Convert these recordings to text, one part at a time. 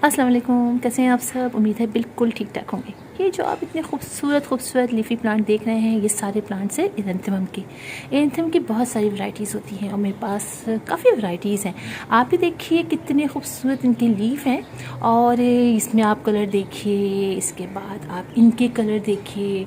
अस्सलाम वालेकुम, कैसे हैं आप सब। उम्मीद है बिल्कुल ठीक ठाक होंगे। ये जो आप इतने खूबसूरत लीफी प्लांट देख रहे हैं, ये सारे प्लांट्स हैं एरेंथम के। एरेंथम की बहुत सारी वैरायटीज़ होती हैं और मेरे पास काफ़ी वैरायटीज़ हैं। आप भी देखिए कितने खूबसूरत इनके लीफ हैं और इसमें आप कलर देखिए, इसके बाद आप इनके कलर देखिए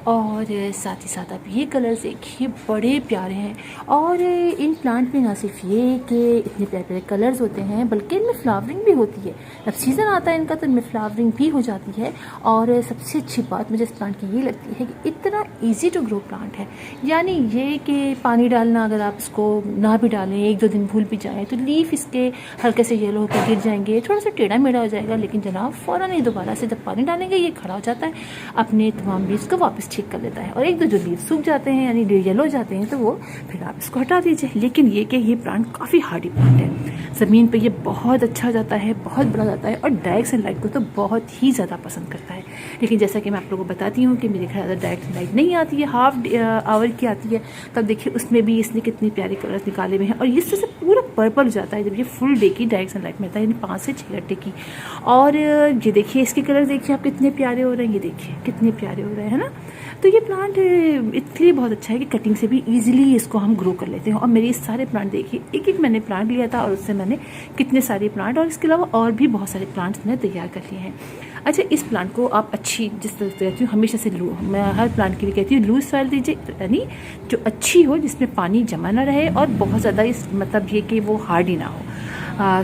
और साथ ही साथ आप ये कलर्स देखिए, बड़े प्यारे हैं। और इन प्लांट में ना सिर्फ ये कि इतने प्यारे प्यारे कलर्स होते हैं, बल्कि इनमें फ्लावरिंग भी होती है। जब सीज़न आता है इनका तो इनमें फ्लावरिंग भी हो जाती है। और सबसे अच्छी बात मुझे इस प्लांट की ये लगती है कि इतना ईजी टू ग्रो प्लांट है। यानी ये कि पानी डालना, अगर आप इसको ना भी डालें, एक दो दिन भूल भी जाएँ तो लीफ इसके हल्के से येलो होकर गिर जाएंगे, थोड़ा सा टेढ़ा मेढ़ा हो जाएगा, लेकिन जनाब फ़ौरन ही दोबारा से जब पानी डालेंगे ये खड़ा हो जाता है, अपने तमाम लीव्स को वापस ठीक कर लेता है। और एक दो जो लीव सूख जाते हैं यानी येलो हो जाते हैं तो वो फिर आप इसको हटा दीजिए। लेकिन ये कि ये प्लांट काफ़ी हार्डी प्लांट है, ज़मीन पे ये बहुत अच्छा जाता है, बहुत बड़ा जाता है और डायरेक्ट सनलाइट को तो बहुत ही ज़्यादा पसंद करता है। लेकिन जैसा कि मैं आप लोगों को बताती हूँ कि मेरे घर ज़्यादा डायरेक्ट सनलाइट नहीं आती है, हाफ आवर की आती है, तब देखिए उसमें भी इसने कितने प्यारे कलर्स निकाले हुए हैं। और इससे से पूरा पर्पल हो जाता है जब ये फुल डे की डायरेक्ट सनलाइट मिलता है, यानी 5 से 6 घंटे की। और ये देखिए इसके कलर देखिए आप कितने प्यारे हो रहे हैं, ये देखिए कितने प्यारे हो रहे हैं ना। तो ये प्लांट इसलिए बहुत अच्छा है कि कटिंग से भी इजीली इसको हम ग्रो कर लेते हैं। और मेरे सारे प्लांट देखिए, एक एक मैंने प्लांट लिया था और उससे मैंने कितने सारे प्लांट और इसके अलावा और भी बहुत सारे प्लांट्स मैंने तैयार कर लिए हैं। अच्छा, इस प्लांट को आप अच्छी, जिस तरह से कहती हूँ हमेशा से लू, मैं हर प्लांट के लिए कहती हूँ लूज सॉइल दीजिए, यानी जो अच्छी हो, जिसमें पानी जमा ना रहे और बहुत ज़्यादा इस मतलब ये कि वो हार्ड ही ना हो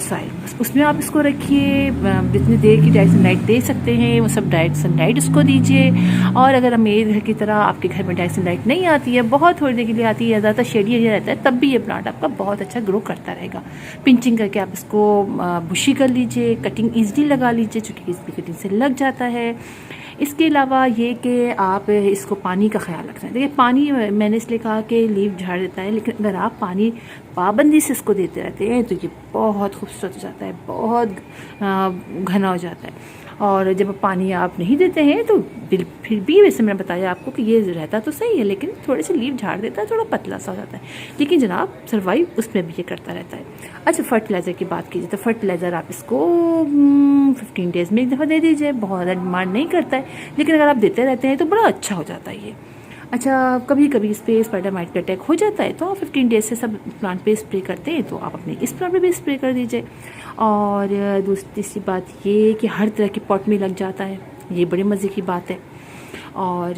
सॉइल, उसमें आप इसको रखिए। जितनी देर की डायरेक्ट सनलाइट दे सकते हैं वो सब डायरेक्ट सनलाइट उसको दीजिए। और अगर मेरे घर की तरह आपके घर में डायरेक्ट सनलाइट नहीं आती है, बहुत थोड़ी देर के लिए आती है, ज़्यादातर शेडी एरिया रहता है, तब भी ये प्लांट आपका बहुत अच्छा ग्रो करता रहेगा। पिंचिंग करके आप इसको बुशी कर लीजिए, कटिंग ईजिली लगा लीजिए, चूँकि इसकी कटिंग से लग जाता है। इसके अलावा ये कि आप इसको पानी का ख्याल रखना है। देखिए पानी मैंने इसलिए कहा कि लीफ झाड़ देता है, लेकिन अगर आप पानी पाबंदी से इसको देते रहते हैं तो ये बहुत खूबसूरत हो जाता है, बहुत घना हो जाता है। और जब पानी आप नहीं देते हैं तो फिर भी, वैसे मैंने बताया आपको कि ये रहता तो सही है, लेकिन थोड़े से लीफ झाड़ देता है, थोड़ा पतला सा हो जाता है, लेकिन जनाब सर्वाइव उसमें भी ये करता रहता है। अच्छा, फर्टिलाइज़र की बात कीजिए तो फर्टिलाइज़र आप इसको 15 डेज़ में एक दफ़ा दे दीजिए, बहुत ज़्यादा डिमांड नहीं करता है, लेकिन अगर आप देते रहते हैं तो बड़ा अच्छा हो जाता है ये। अच्छा, कभी कभी इस पर स्पाइडर माइट का अटैक हो जाता है तो आप 15 डेज से सब प्लांट पे स्प्रे करते हैं, तो आप अपने इस प्लांट पे भी स्प्रे कर दीजिए। और तीसरी बात ये कि हर तरह के पॉट में लग जाता है, ये बड़े मज़े की बात है। और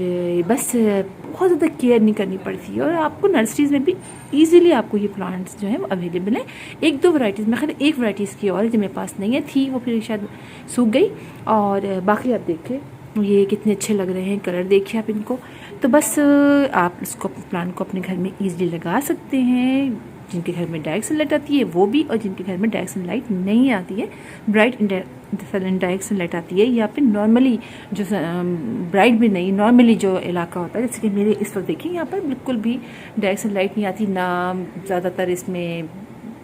बस बहुत ज़्यादा केयर नहीं करनी पड़ती है और आपको नर्सरीज़ में भी इजीली आपको ये प्लांट्स जो हैं वो अवेलेबल हैं। एक दो वैरायटीज़ में, खैर एक वैरायटीज़ की और जो मेरे पास नहीं है, थी वो फिर शायद सूख गई। और बाकी आप देखिए ये कितने अच्छे लग रहे हैं, कलर देखिए आप इनको। तो बस आप इसको प्लांट को अपने घर में ईजिली लगा सकते हैं, जिनके घर में डायरेक्ट सनलाइट आती है वो भी, और जिनके घर में डायरेक्ट सनलाइट नहीं आती है, ब्राइट डायरेक्ट सनलाइट आती है, या फिर नॉर्मली जो ब्राइट भी नहीं, नॉर्मली जो इलाका होता है, जैसे कि मेरे इस वक्त देखिए यहाँ पर बिल्कुल भी डायरेक्ट सनलाइट नहीं आती ना, ज़्यादातर इसमें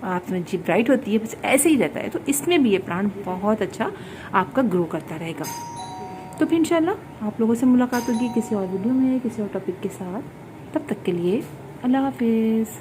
आप में जी ब्राइट होती है, बस ऐसे ही रहता है। तो इसमें भी ये प्लांट बहुत अच्छा आपका ग्रो करता रहेगा। तो फिर इंशाल्लाह आप लोगों से मुलाकात होगी किसी और वीडियो में, किसी और टॉपिक के साथ। तब तक के लिए अल्लाह हाफिज़।